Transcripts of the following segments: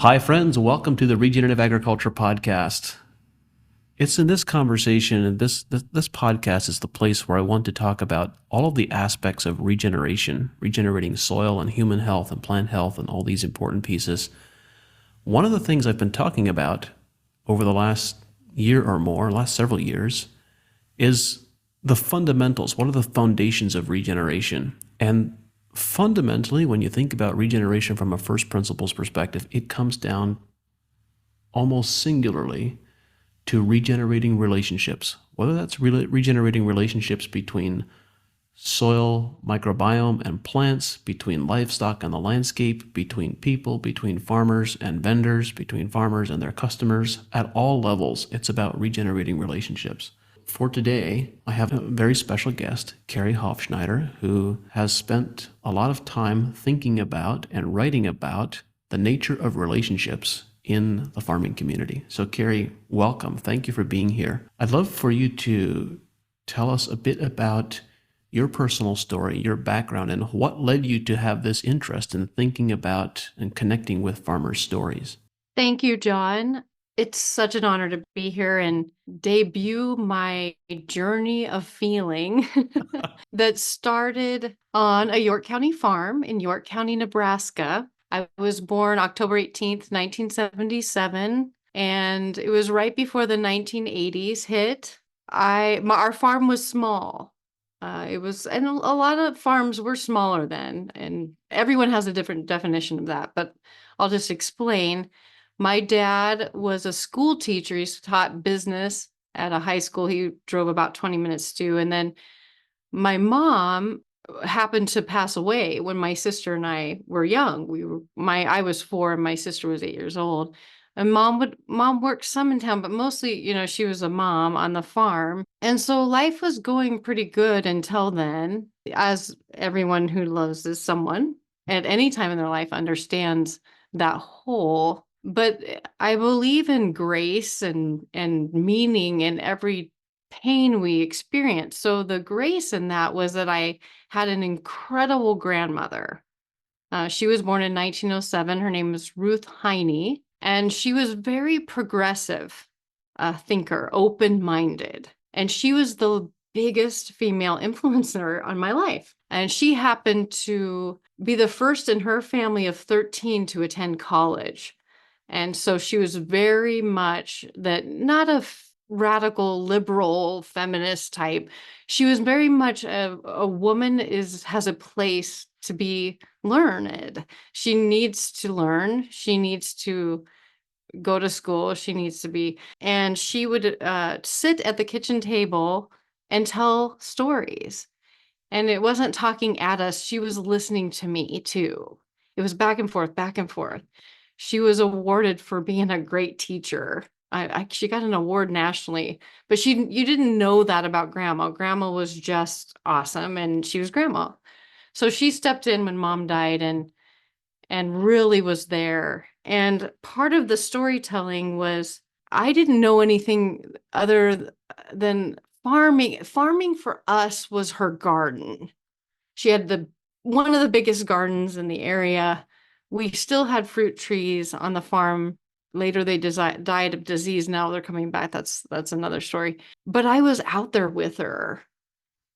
Hi, friends. Welcome to the Regenerative Agriculture Podcast. It's in this conversation, and this podcast is the place where I want to talk about all of the aspects of regeneration, regenerating soil and human health and plant health and all these important pieces. One of the things I've been talking about over the last year or more, last several years, is the fundamentals. What are the foundations of regeneration? And fundamentally, when you think about regeneration from a first principles perspective, it comes down almost singularly to regenerating relationships, whether that's regenerating relationships between soil, microbiome, and plants, between livestock and the landscape, between people, between farmers and vendors, between farmers and their customers. At all levels, it's about regenerating relationships. For today, I have a very special guest, Kerry Hoffschneider, who has spent a lot of time thinking about and writing about the nature of relationships in the farming community. So Kerry, welcome. Thank you for being here. I'd love for you to tell us a bit about your personal story, your background, and what led you to have this interest in thinking about and connecting with farmers' stories. Thank you, John. It's such an honor to be here and debut my journey of feeling that started on a York County farm in York County, Nebraska. I was born October 18th, 1977, and it was right before the 1980s hit. Our farm was small. And a lot of farms were smaller then, and everyone has a different definition of that, but I'll just explain. My dad was a school teacher. He taught business at a high school. He drove about 20 minutes to. And then my mom happened to pass away when my sister and I were young. I was 4 and my sister was 8 years old. And mom worked some in town, but mostly, she was a mom on the farm. And so life was going pretty good until then, as everyone who loves is someone at any time in their life understands that whole. But I believe in grace and meaning in every pain we experience. So the grace in that was that I had an incredible grandmother. She was born in 1907. Her name was Ruth Heine, and she was very progressive thinker, open-minded. And she was the biggest female influencer on my life. And she happened to be the first in her family of 13 to attend college. And so she was very much not a radical liberal feminist type. She was very much a woman has a place to be learned. She needs to learn. She needs to go to school. And she would sit at the kitchen table and tell stories. And it wasn't talking at us. She was listening to me too. It was back and forth, back and forth. She was awarded for being a great teacher. She got an award nationally, but you didn't know that about grandma. Grandma was just awesome, and she was grandma. So she stepped in when mom died and really was there. And part of the storytelling was I didn't know anything other than farming. Farming for us was her garden. She had one of the biggest gardens in the area. We still had fruit trees on the farm. Later, they died of disease. Now they're coming back. That's another story. But I was out there with her.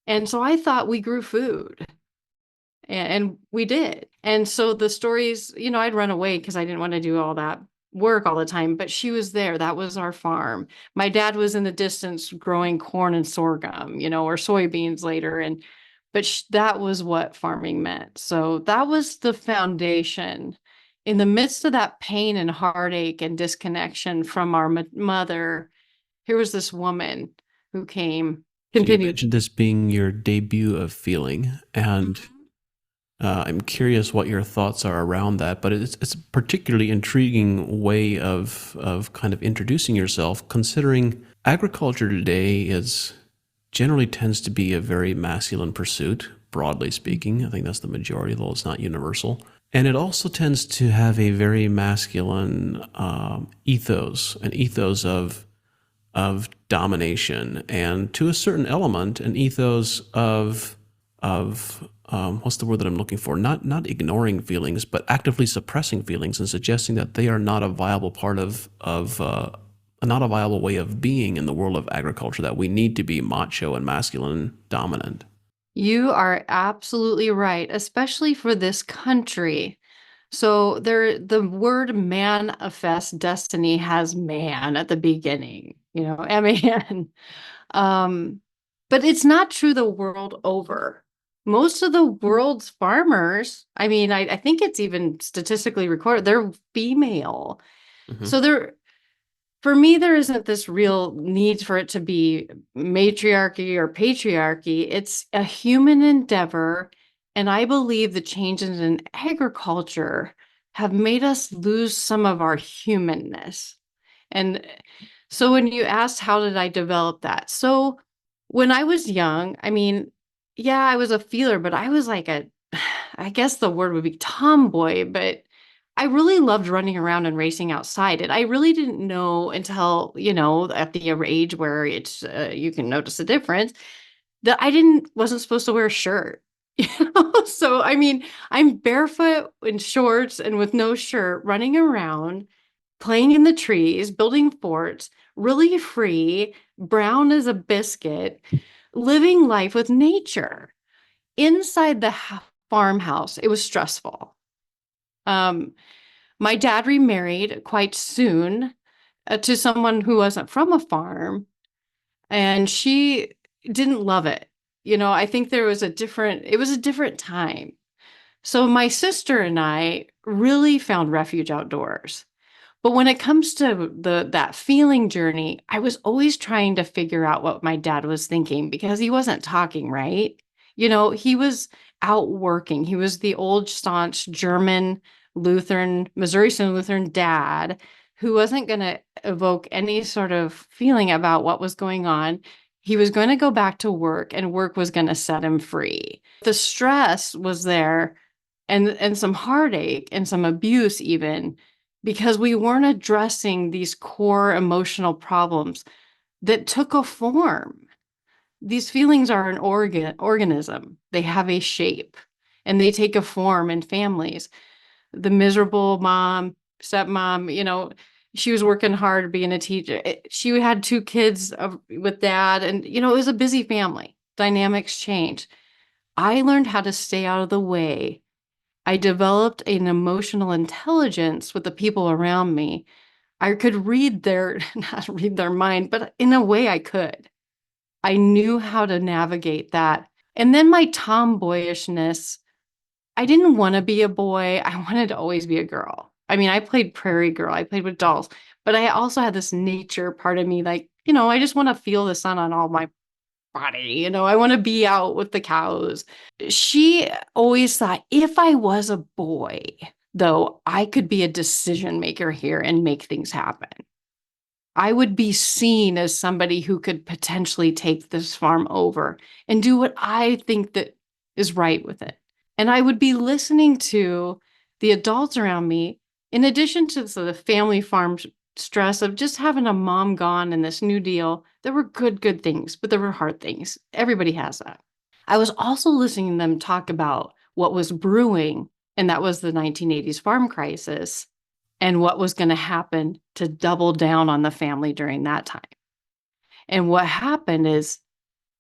And so I thought we grew food. And we did. And so the stories, I'd run away because I didn't want to do all that work all the time. But she was there. That was our farm. My dad was in the distance growing corn and sorghum, or soybeans later. But that was what farming meant. So that was the foundation. In the midst of that pain and heartache and disconnection from our mother, here was this woman who came. So you mentioned this being your debut of feeling, and I'm curious what your thoughts are around that. But it's a particularly intriguing way of kind of introducing yourself, considering agriculture today generally tends to be a very masculine pursuit, broadly speaking. I think that's the majority, though it's not universal. And it also tends to have a very masculine ethos, an ethos of domination, and to a certain element, an ethos of what's the word that I'm looking for? Not ignoring feelings, but actively suppressing feelings and suggesting that they are not a viable part of not a viable way of being in the world of agriculture. That we need to be macho and masculine dominant. You are absolutely right, especially for this country. So the word manifest destiny has man at the beginning, man. Um, but it's not true the world over. Most of the world's farmers, I mean, I think it's even statistically recorded, they're female. Mm-hmm. So for me, there isn't this real need for it to be matriarchy or patriarchy. It's a human endeavor. And I believe the changes in agriculture have made us lose some of our humanness. And so when you asked, how did I develop that? So when I was young, I mean, yeah, I was a feeler, but I was like I guess the word would be tomboy, but I really loved running around and racing outside. And I really didn't know until, at the age where it's you can notice the difference that wasn't supposed to wear a shirt. So I mean, I'm barefoot in shorts and with no shirt, running around, playing in the trees, building forts, really free, brown as a biscuit, living life with nature. Inside the farmhouse, it was stressful. Um, my dad remarried quite soon to someone who wasn't from a farm, and she didn't love it. I think it was a different time. So my sister and I really found refuge outdoors. But when it comes to that feeling journey, I was always trying to figure out what my dad was thinking because he wasn't talking, right? He was out working. He was the old staunch German Lutheran, Missouri Synod Lutheran dad who wasn't going to evoke any sort of feeling about what was going on. He was going to go back to work and work was going to set him free. The stress was there and some heartache and some abuse even because we weren't addressing these core emotional problems that took a form. These feelings are an organism. They have a shape and they take a form in families. The miserable mom, stepmom, she was working hard being a teacher. She had two kids with dad and, it was a busy family. Dynamics change. I learned how to stay out of the way. I developed an emotional intelligence with the people around me. I could not read their mind, but in a way I could. I knew how to navigate that. And then my tomboyishness, I didn't want to be a boy. I wanted to always be a girl. I mean, I played prairie girl. I played with dolls, but I also had this nature part of me, like, I just want to feel the sun on all my body. I want to be out with the cows. She always thought if I was a boy, though, I could be a decision maker here and make things happen. I would be seen as somebody who could potentially take this farm over and do what I think that is right with it. And I would be listening to the adults around me, in addition to the family farm stress of just having a mom gone and this new deal. There were good things, but there were hard things. Everybody has that. I was also listening to them talk about what was brewing, and that was the 1980s farm crisis, and what was going to happen to double down on the family during that time. And what happened is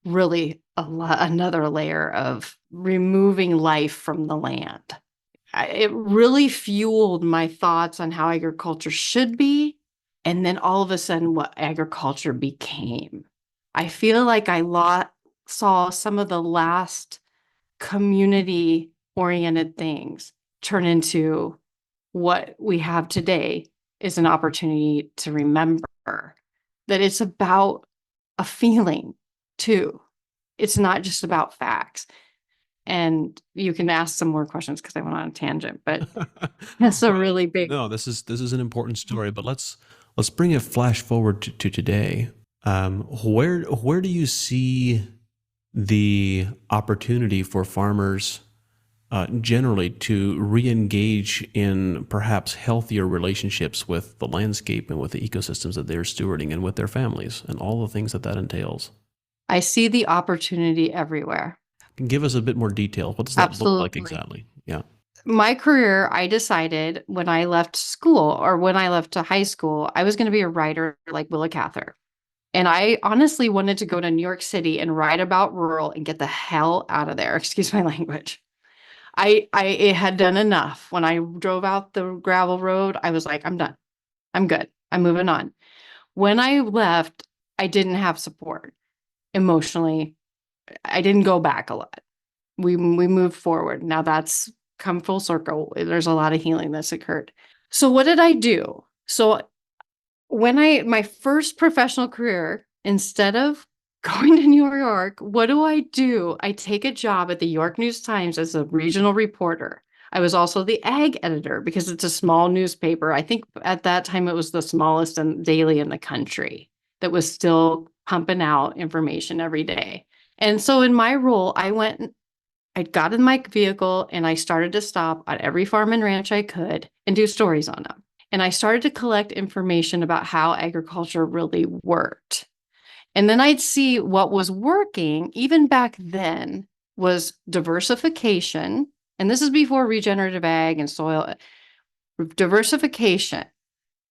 really another layer of removing life from the land. It really fueled my thoughts on how agriculture should be, and then all of a sudden what agriculture became. I feel like I saw some of the last community-oriented things turn into what we have today is an opportunity to remember that it's about a feeling too. It's not just about facts. And you can ask some more questions because I went on a tangent, but that's a really big. No, this is an important story, but let's bring a flash forward to today. Where do you see the opportunity for farmers generally to re-engage in perhaps healthier relationships with the landscape and with the ecosystems that they're stewarding and with their families and all the things that entails? I see the opportunity everywhere. Give us a bit more detail. What does that look like Absolutely. exactly? Yeah. My career, I decided when I left school or when I left to high school, I was going to be a writer like Willa Cather. And I honestly wanted to go to New York City and write about rural and get the hell out of there. Excuse my language. I had done enough. When I drove out the gravel road, I was like, I'm done. I'm good. I'm moving on. When I left, I didn't have support emotionally. I didn't go back a lot. We moved forward. Now that's come full circle. There's a lot of healing that's occurred. So what did I do? So when my first professional career, instead of going to New York, what do? I take a job at the York News Times as a regional reporter. I was also the ag editor because it's a small newspaper. I think at that time it was the smallest and daily in the country that was still pumping out information every day. And so in my role, I got in my vehicle and I started to stop at every farm and ranch I could and do stories on them. And I started to collect information about how agriculture really worked. And then I'd see what was working, even back then, was diversification. And this is before regenerative ag and soil diversification.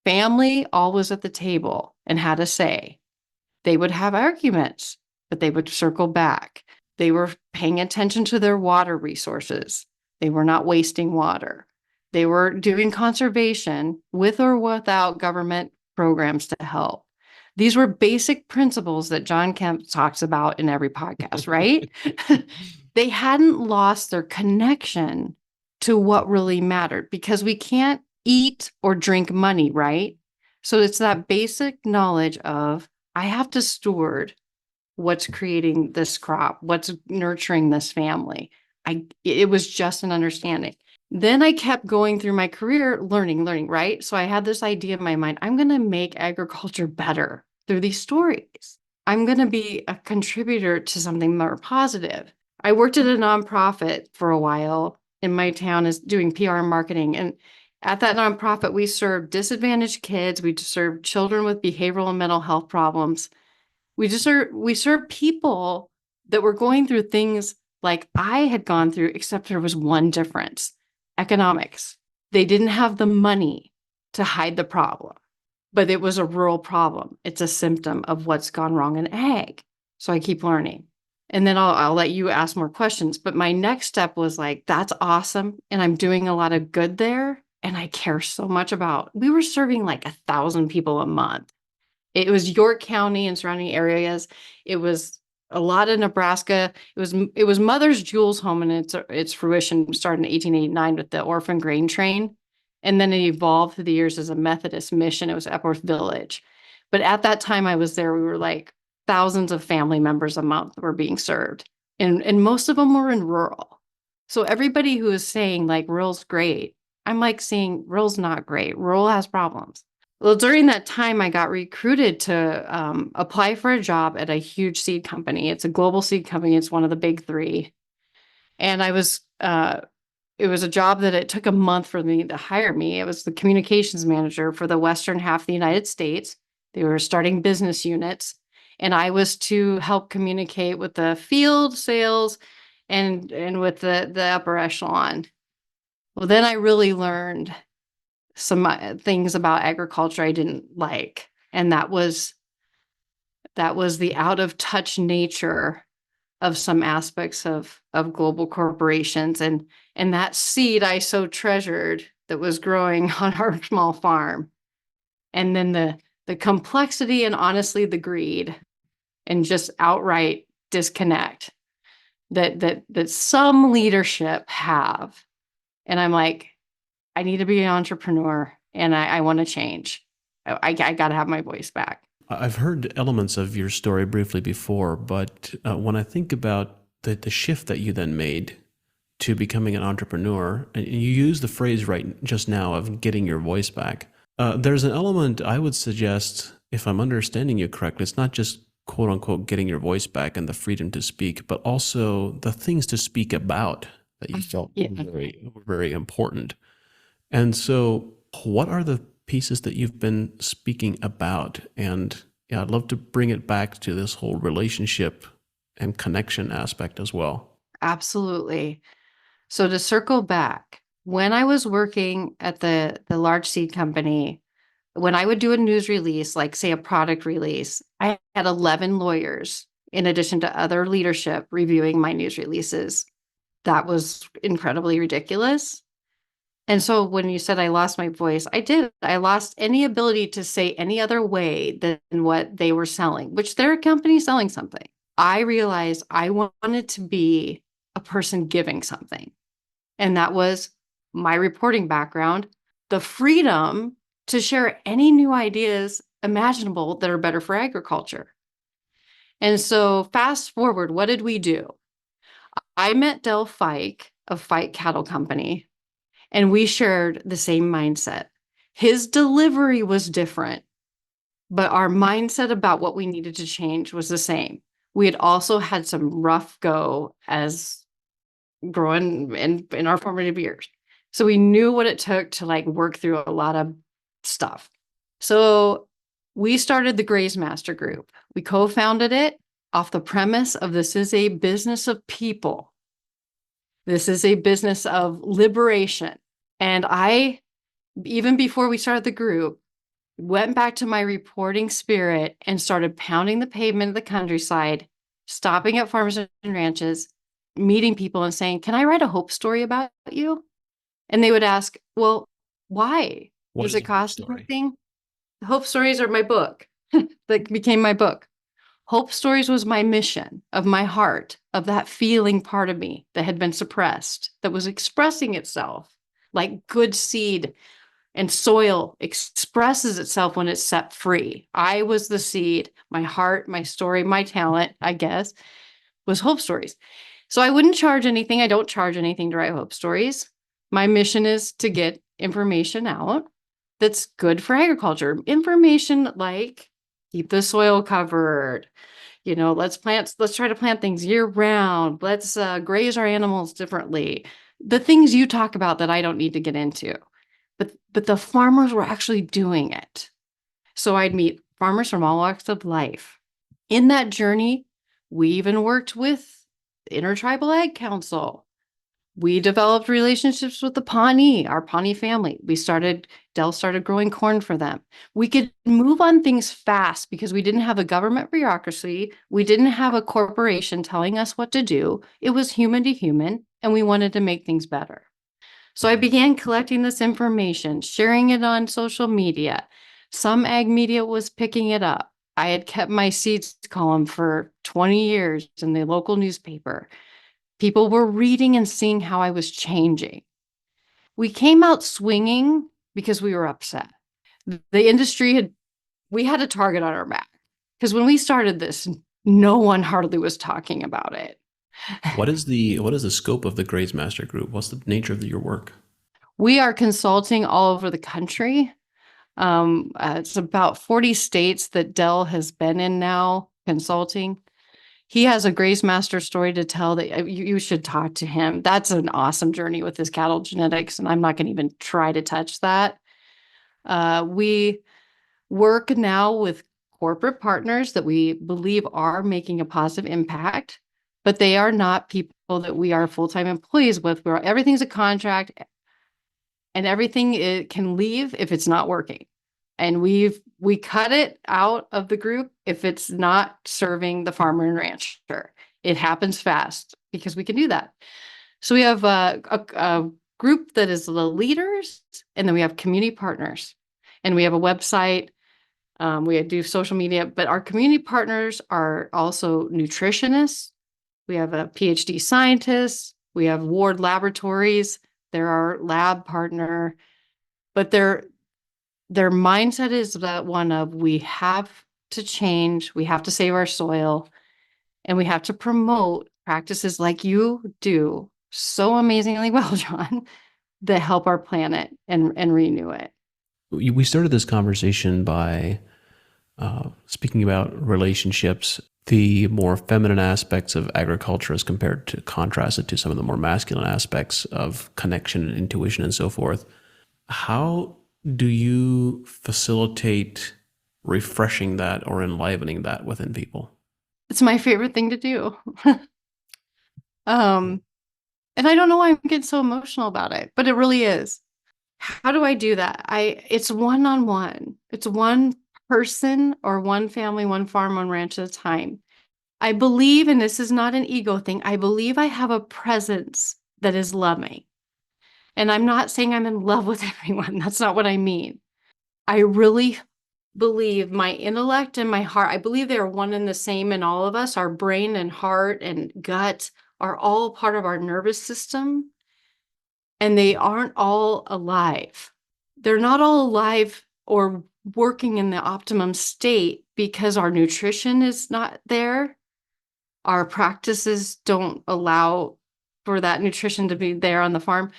Family always at the table and had a say. They would have arguments, but they would circle back. They were paying attention to their water resources. They were not wasting water. They were doing conservation with or without government programs to help. These were basic principles that John Kemp talks about in every podcast, right? They hadn't lost their connection to what really mattered because we can't eat or drink money, right? So it's that basic knowledge of I have to steward what's creating this crop, what's nurturing this family. It was just an understanding. Then I kept going through my career, learning, right? So I had this idea in my mind, I'm going to make agriculture better through these stories. I'm going to be a contributor to something more positive. I worked at a nonprofit for a while in my town as doing PR and marketing. And at that nonprofit, we served disadvantaged kids. We served children with behavioral and mental health problems. We served people that were going through things like I had gone through, except there was one difference: economics. They didn't have the money to hide the problem, but it was a rural problem. It's a symptom of what's gone wrong in ag. So I keep learning. And then I'll let you ask more questions. But my next step was like, that's awesome. And I'm doing a lot of good there. And I care so much about, we were serving like 1,000 people a month. It was York County and surrounding areas. It was a lot of Nebraska. It was Mother's Jewel's home, and its fruition started in 1889 with the orphan grain train. And then it evolved through the years as a Methodist mission. It was Epworth Village. But at that time I was there, we were like thousands of family members a month were being served. And most of them were in rural. So everybody who is saying like rural's great, I'm like saying rural's not great. Rural has problems. Well, during that time, I got recruited to apply for a job at a huge seed company. It's a global seed company. It's one of the big three. And it was a job that it took a month for me to hire me. It was the communications manager for the western half of the United States. They were starting business units. And I was to help communicate with the field sales and with the upper echelon. Well, then I really learned some things about agriculture I didn't like. And that was the out of touch nature of some aspects of global corporations and that seed I so treasured that was growing on our small farm. And then the complexity and honestly the greed and just outright disconnect that some leadership have. And I'm like, I need to be an entrepreneur and I want to change. I got to have my voice back. I've heard elements of your story briefly before, but when I think about the shift that you then made to becoming an entrepreneur, and you used the phrase right just now of getting your voice back, there's an element I would suggest, if I'm understanding you correctly, it's not just quote unquote getting your voice back and the freedom to speak, but also the things to speak about that you felt were very important. And so what are the pieces that you've been speaking about? And I'd love to bring it back to this whole relationship and connection aspect as well. Absolutely. So to circle back, when I was working at the large seed company, when I would do a news release, like say a product release, I had 11 lawyers in addition to other leadership reviewing my news releases. That was incredibly ridiculous. And so when you said I lost my voice, I did. I lost any ability to say any other way than what they were selling, which they're a company selling something. I realized I wanted to be a person giving something. And that was my reporting background, the freedom to share any new ideas imaginable that are better for agriculture. And so fast forward, what did we do? I met Del Fike of Fike Cattle Company, and we shared the same mindset. His delivery was different, but our mindset about what we needed to change was the same. We had also had some rough go as growing in our formative years. So we knew what it took to like work through a lot of stuff. So we started the Graze Master Group. We co-founded it off the premise of this is a business of people. This is a business of liberation. And I, even before we started the group, went back to my reporting spirit and started pounding the pavement of the countryside, stopping at farmers and ranches, meeting people and saying, can I write a hope story about you? And they would ask, well, why? What Does is it a hope cost story? anything? Hope stories are my book that became my book. Hope stories was my mission of my heart, of that feeling part of me that had been suppressed, that was expressing itself like good seed and soil expresses itself when it's set free. I was the seed, my heart, my story, my talent, I guess, was hope stories. So I wouldn't charge anything. I don't charge anything to write hope stories. My mission is to get information out that's good for agriculture. Information like keep the soil covered. Let's try to plant things year round. Let's graze our animals differently. The things you talk about that I don't need to get into. But the farmers were actually doing it. So I'd meet farmers from all walks of life. In that journey, we even worked with the Intertribal Ag Council. We developed relationships with the Pawnee, our Pawnee family. Dell started growing corn for them. We could move on things fast because we didn't have a government bureaucracy. We didn't have a corporation telling us what to do. It was human to human, and we wanted to make things better. So I began collecting this information, sharing it on social media. Some ag media was picking it up. I had kept my seeds column for 20 years in the local newspaper. People were reading and seeing how I was changing. We came out swinging because we were upset. We had a target on our back because when we started this, no one hardly was talking about it. What is the scope of the Graze Master Group? What's the nature of your work? We are consulting all over the country. It's about 40 states that Dell has been in now consulting. He has a Graze Master story to tell that you should talk to him. That's an awesome journey with his cattle genetics, and I'm not going to even try to touch that. We work now with corporate partners that we believe are making a positive impact, but they are not people that we are full-time employees with. Everything's a contract, and everything it can leave if it's not working. And we cut it out of the group if it's not serving the farmer and rancher. It happens fast because we can do that. So we have a group that is the leaders, and then we have community partners, and we have a website. We do social media, but our community partners are also nutritionists. We have a PhD scientist. We have Ward Laboratories. They're our lab partner, but their mindset is that one of we have to change, we have to save our soil, and we have to promote practices like you do so amazingly well, John, that help our planet and renew it. We started this conversation by speaking about relationships, the more feminine aspects of agriculture as compared to contrasted to some of the more masculine aspects of connection and intuition and so forth. How do you facilitate refreshing that or enlivening that within people? It's my favorite thing to do. Um, and I don't know why I'm getting so emotional about it, but it really is. How do I do that? It's one-on-one. It's one person or one family, one farm, one ranch at a time. I believe, and this is not an ego thing, I believe I have a presence that is loving. And I'm not saying I'm in love with everyone. That's not what I mean. I really believe my intellect and my heart, I believe they are one and the same in all of us. Our brain and heart and gut are all part of our nervous system, and they aren't all alive. They're not all alive or working in the optimum state because our nutrition is not there. Our practices don't allow for that nutrition to be there on the farm.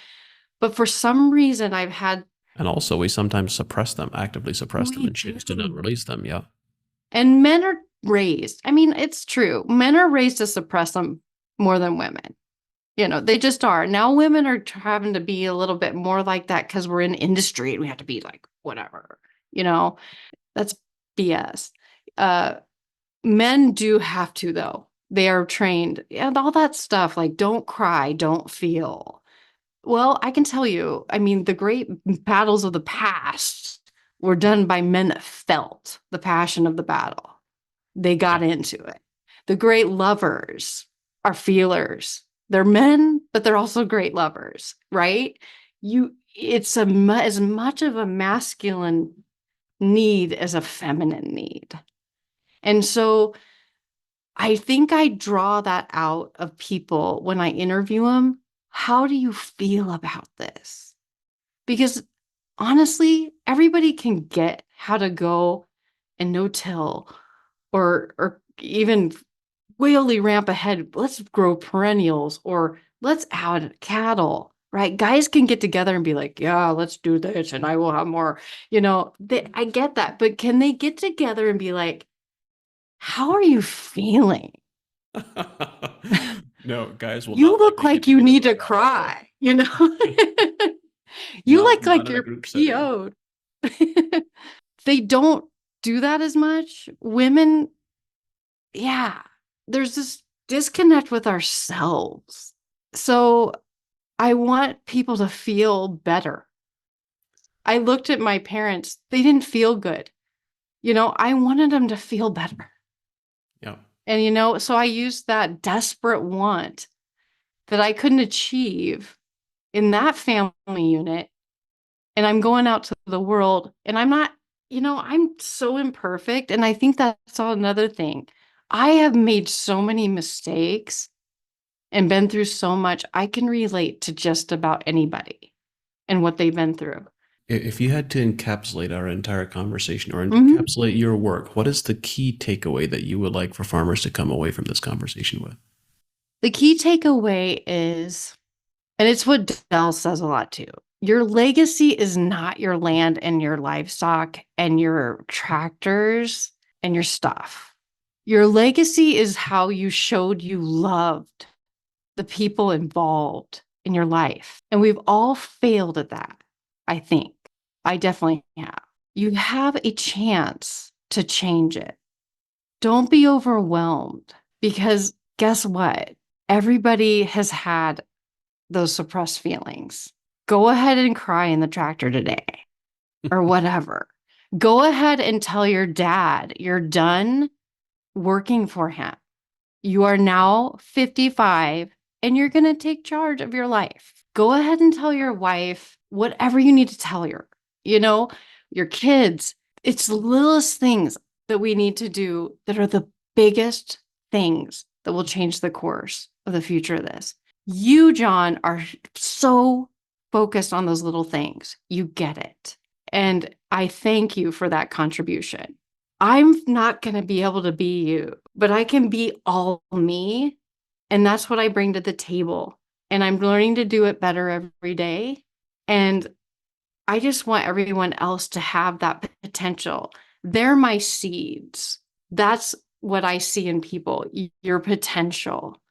But for some reason, I've had. And also, we sometimes suppress them, actively suppress them, We and choose to not do. release them. Yeah. And men are raised. I mean, it's true. Men are raised to suppress them more than women. They just are. Now women are having to be a little bit more like that because we're in industry and we have to be like, whatever, that's BS. Men do have to, though. They are trained and all that stuff, like don't cry, don't feel. Well, I can tell you, I mean, the great battles of the past were done by men that felt the passion of the battle. They got into it. The great lovers are feelers. They're men, but they're also great lovers, right? It's as much of a masculine need as a feminine need. And so I think I draw that out of people when I interview them. How do you feel about this? Because honestly, everybody can get how to go and no-till or even wildly ramp ahead. Let's grow perennials or let's add cattle, right? Guys can get together and be like, yeah, let's do this and I will have more, I get that. But can they get together and be like, how are you feeling? No, guys will You not let look me get like you together need with to that. cry, You Not look not like in a you're group setting. PO'd. They don't do that as much. Women, yeah, there's this disconnect with ourselves. So I want people to feel better. I looked at my parents, they didn't feel good. I wanted them to feel better. Yeah. And, so I used that desperate want that I couldn't achieve in that family unit. And I'm going out to the world and I'm not, I'm so imperfect. And I think that's all another thing. I have made so many mistakes and been through so much. I can relate to just about anybody and what they've been through. If you had to encapsulate our entire conversation or Mhm. encapsulate your work, what is the key takeaway that you would like for farmers to come away from this conversation with? The key takeaway is, and it's what Dell says a lot too, your legacy is not your land and your livestock and your tractors and your stuff. Your legacy is how you showed you loved the people involved in your life. And we've all failed at that, I think. I definitely have. You have a chance to change it. Don't be overwhelmed because guess what? Everybody has had those suppressed feelings. Go ahead and cry in the tractor today or whatever. Go ahead and tell your dad you're done working for him. You are now 55 and you're going to take charge of your life. Go ahead and tell your wife whatever you need to tell her, you know, your kids. It's the littlest things that we need to do that are the biggest things that will change the course of the future of this. You, John, are so focused on those little things. You get it. And I thank you for that contribution. I'm not going to be able to be you, but I can be all me. And that's what I bring to the table. And I'm learning to do it better every day. And I just want everyone else to have that potential. They're my seeds. That's what I see in people, your potential.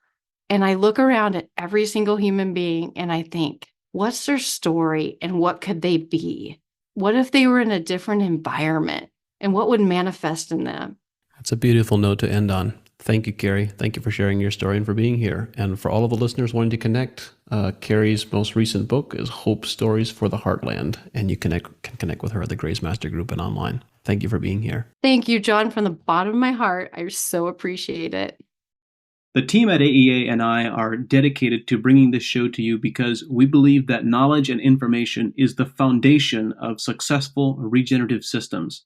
And I look around at every single human being and I think, what's their story and what could they be? What if they were in a different environment and what would manifest in them? That's a beautiful note to end on. Thank you, Kerry. Thank you for sharing your story and for being here. And for all of the listeners wanting to connect, Kerry's most recent book is Hope Stories for the Heartland, and you can connect with her at the Graze Master Group and online. Thank you for being here. Thank you, John, from the bottom of my heart. I so appreciate it. The team at AEA and I are dedicated to bringing this show to you because we believe that knowledge and information is the foundation of successful regenerative systems.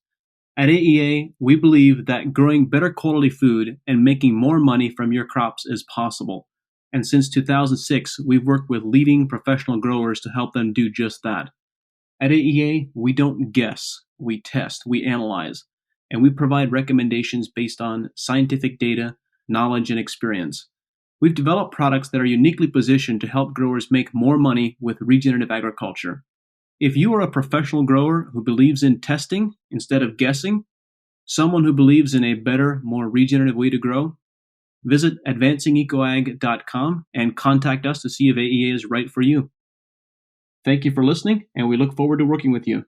At AEA, we believe that growing better quality food and making more money from your crops is possible. And since 2006, we've worked with leading professional growers to help them do just that. At AEA, we don't guess, we test, we analyze, and we provide recommendations based on scientific data, knowledge, and experience. We've developed products that are uniquely positioned to help growers make more money with regenerative agriculture. If you are a professional grower who believes in testing instead of guessing, someone who believes in a better, more regenerative way to grow, visit advancingecoag.com and contact us to see if AEA is right for you. Thank you for listening, and we look forward to working with you.